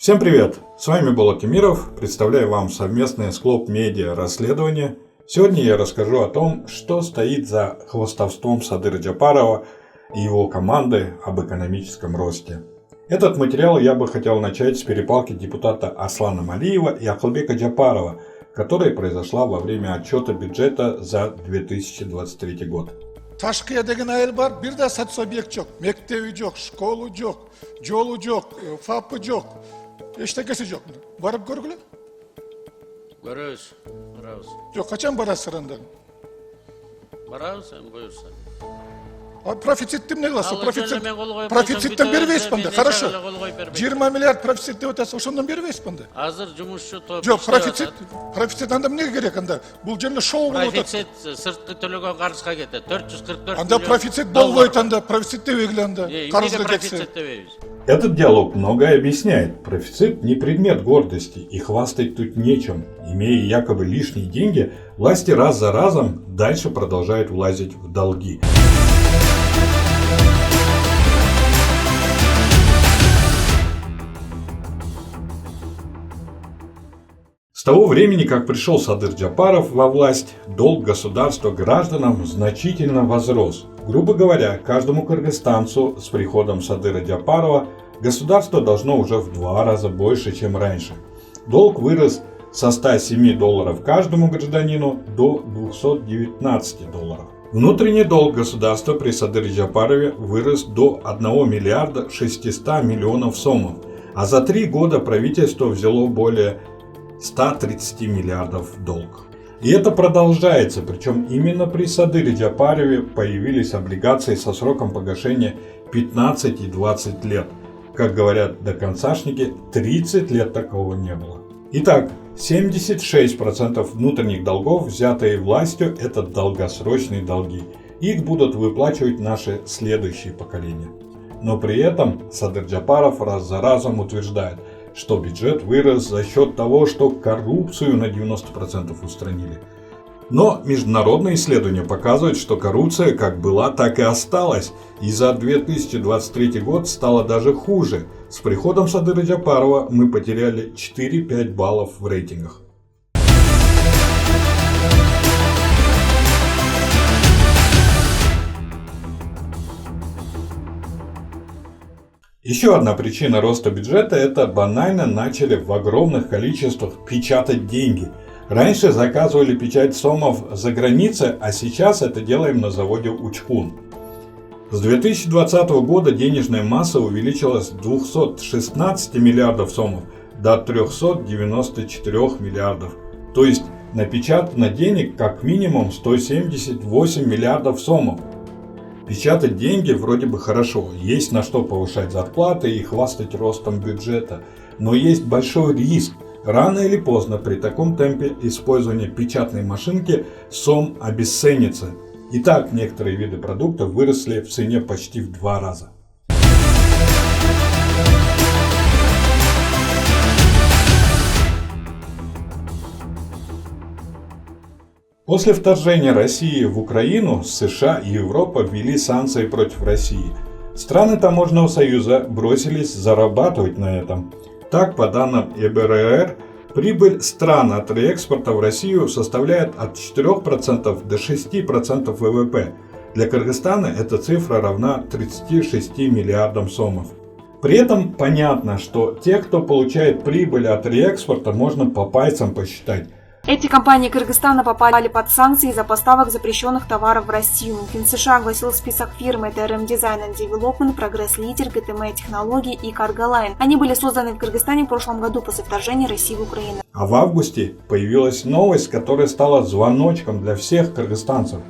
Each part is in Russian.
Всем привет! С вами Болот Тимиров. Представляю вам совместное с Клоп Медиа расследование. Сегодня я расскажу о том, что стоит за хвастовством Садыра Джапарова и его команды об экономическом росте. Этот материал я бы хотел начать с перепалки депутата Аслана Малиева и Акылбека Джапарова, которая произошла во время отчета бюджета за 2023 год. Ташкия деген айыл бар, бир да соцобъект жок, мектеби жок, школу жок, жолу жок, фапы жок, эчтекеси жок. Барып көргүлө? Көрөбүз, барабыз. Жок, качан барасыздар анда? Барабыз, эми буюрса. А профицитти эмне кыласыз? Профицит Профициттен бербейсизби анда? Хорошо. 20 миллиард профицит деп атасыз, ошондон бербейсизби анда? Азыр жумушчу топ. Жок, профицит анда эмнеге керек анда? Бул жерде шоу болуп атат. Профицит сырткы төлөгөн карызга кетет. 444 Анда профицит болбойт анда, профицит дебегиле анда. Карызга кетсе. Этот диалог многое объясняет. Профицит не предмет гордости, и хвастать тут нечем. Имея якобы лишние деньги, власти раз за разом дальше продолжают влазить в долги. С того времени, как пришел Садыр Джапаров во власть, долг государства гражданам значительно возрос. Грубо говоря, каждому кыргызстанцу с приходом Садыра Джапарова государство должно уже в 2 раза больше, чем раньше. Долг вырос со $107 каждому гражданину до $219. Внутренний долг государства при Садыре Джапарове вырос до 1 миллиарда 600 миллионов сомов, а за 3 года правительство взяло более 130 миллиардов в долг. И это продолжается, причем именно при Садыре Джапарове появились облигации со сроком погашения 15 и 20 лет. Как говорят доконцашники, 30 лет такого не было. Итак, 76% внутренних долгов, взятые властью, это долгосрочные долги. Их будут выплачивать наши следующие поколения. Но при этом Садыр Джапаров раз за разом утверждает, что бюджет вырос за счет того, что коррупцию на 90% устранили. Но международные исследования показывают, что коррупция как была, так и осталась, и за 2023 год стало даже хуже. С приходом Садыра Джапарова мы потеряли 4-5 баллов в рейтингах. Еще одна причина роста бюджета – это банально начали в огромных количествах печатать деньги. Раньше заказывали печать сомов за границей, а сейчас это делаем на заводе Учкун. С 2020 года денежная масса увеличилась с 216 миллиардов сомов до 394 миллиардов. То есть напечатано денег как минимум 178 миллиардов сомов. Печатать деньги вроде бы хорошо, есть на что повышать зарплаты и хвастать ростом бюджета, но есть большой риск. Рано или поздно при таком темпе использования печатной машинки сом обесценится. И так некоторые виды продуктов выросли в цене почти в 2 раза. После вторжения России в Украину США и Европа ввели санкции против России. Страны Таможенного союза бросились зарабатывать на этом. Так, по данным ЕБРР, прибыль стран от реэкспорта в Россию составляет от 4% до 6% ВВП. Для Кыргызстана эта цифра равна 36 миллиардам сомов. При этом понятно, что те, кто получает прибыль от реэкспорта, можно по пальцам посчитать. Эти компании Кыргызстана попали под санкции из-за поставок запрещенных товаров в Россию. Минфин США огласил список фирм: это RM Design and Development, Progress Leader, GTM Технологии и Cargoline. Они были созданы в Кыргызстане в прошлом году после вторжения России в Украину. А в августе появилась новость, которая стала звоночком для всех кыргызстанцев.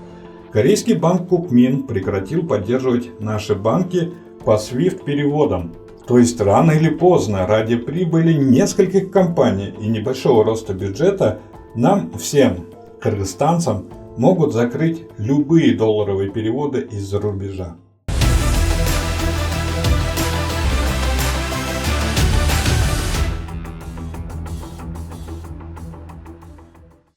Корейский банк Кукмин прекратил поддерживать наши банки по SWIFT-переводам. То есть рано или поздно, ради прибыли нескольких компаний и небольшого роста бюджета, нам всем, кыргызстанцам, могут закрыть любые долларовые переводы из-за рубежа.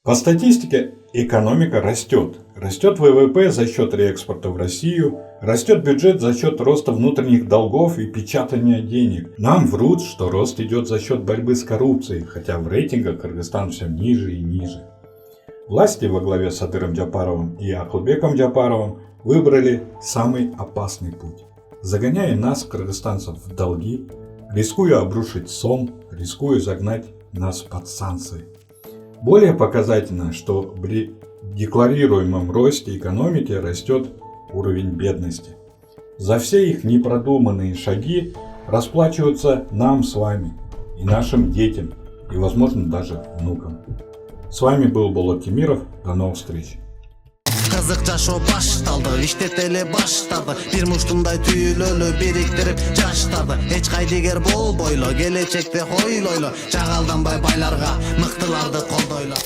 По статистике, экономика растет. Растет ВВП за счет реэкспорта в Россию, растет бюджет за счет роста внутренних долгов и печатания денег. Нам врут, что рост идет за счет борьбы с коррупцией, хотя в рейтингах Кыргызстан все ниже и ниже. Власти во главе с Садыром Джапаровым и Акылбеком Джапаровым выбрали самый опасный путь, загоняя нас, кыргызстанцев, в долги, рискуя обрушить сон, рискуя загнать нас под санкции. Более показательно, что при декларируемом росте экономики растет уровень бедности. За все их непродуманные шаги расплачиваются нам с вами и нашим детям, и, возможно, даже внукам. С вами был Болот Темиров. До новых встреч. Кызык жашоо башталды, иштетели баштады. Бир муштумдай түйүлөлү бириктирип жаштарды. Эч кайдыгер болбойло, келечекте хойлойло. Жагалданбай байларга, мыктыларды колдойло.